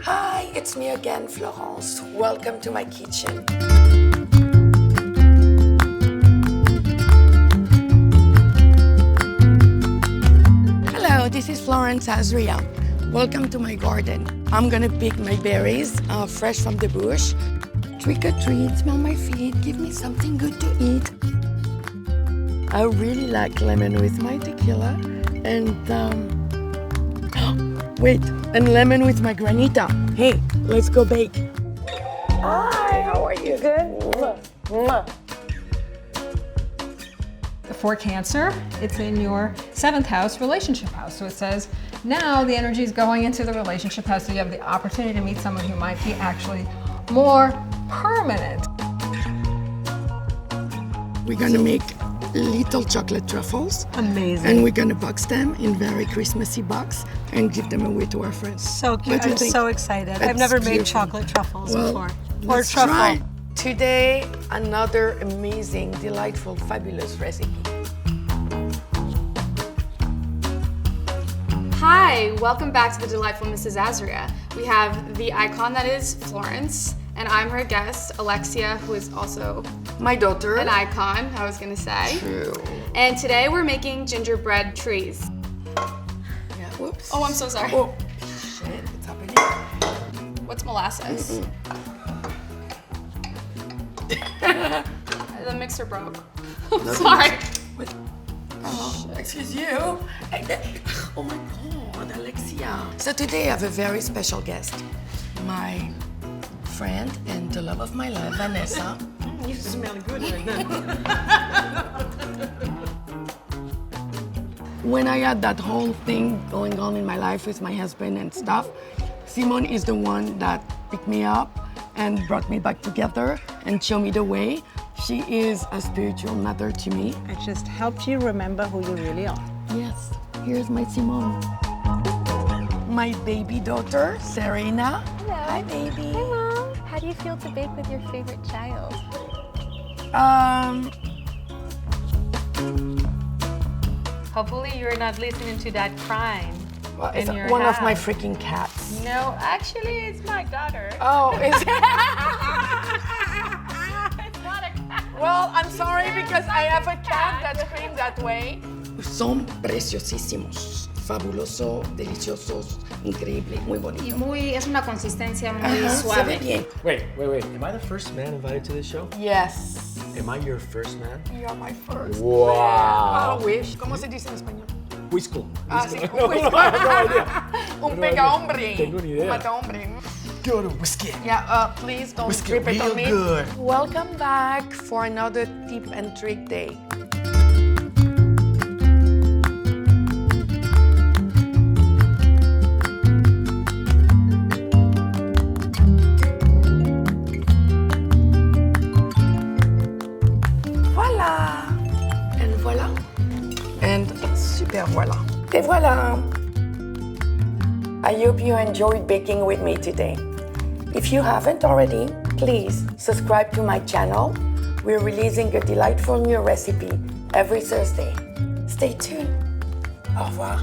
Hi, it's me again, Florence. Welcome to my kitchen. Hello, this is Florence Azria. Welcome to my garden. I'm gonna pick my berries fresh from the bush. Trick or treat, smell my feet, give me something good to eat. I really like lemon with my tequila and and lemon with my granita. Hey, let's go bake. Hi, how are you? Good? Mwah. For Cancer, it's in your 7th house, relationship house. So it says now the energy is going into the relationship house, so you have the opportunity to meet someone who might be actually more permanent. We're gonna make little chocolate truffles. Amazing. And we're gonna box them in very Christmassy box and give them away to our friends. So cute. I'm so excited. I've never made chocolate truffles before. Or Let's truffle. try. Today, another amazing, delightful, fabulous recipe. Hi, welcome back to the delightful Mrs. Azria. We have the icon that is Florence, and I'm her guest, Alexia, who is also My daughter. an icon, I was gonna say. True. And today we're making gingerbread trees. Yeah, whoops. Oh, I'm so sorry. Oh, shit, what's happening? What's molasses? The mixer broke. Sorry. What? Oh, excuse you. Oh my God, Alexia. So today I have a very special guest. My friend and the love of my life, Vanessa. You smell good right now. When I had that whole thing going on in my life with my husband and stuff, Simone is the one that picked me up and brought me back together and showed me the way. She is a spiritual mother to me. It just helped you remember who you really are. Yes, here's my Simone. My baby daughter, Serena. Hello. Hi, baby. Hi, Mom. How do you feel to bake with your favorite child? Hopefully you're not listening to that crying Well, in it's your one of house. my freaking cats. No, actually it's my daughter. Oh, is it? It's not a cat. Well, I'm sorry because I have a cat that screams that way. Son preciosísimos, fabuloso, deliciosos, increíble, muy bonito. Es una consistencia muy Ajá, se ve bien. Wait. Am I the first man invited to this show? Yes. Am I your first man? You are my first. Wow. Man. Wish. ¿Cómo se dice en español? Whistle. Ah, sí, No, un no, no idea. Un No pega idea. hombre. Tengo ni idea. Un mata hombre. Go to whiskey. Yeah, please don't Whiskey trip it real on me. good. Welcome back for another tip and trick day. Voilà. And voilà. And super voilà. Et voilà. I hope you enjoyed baking with me today. If you haven't already, please subscribe to my channel. We're releasing a delightful new recipe every Thursday. Stay tuned. Au revoir.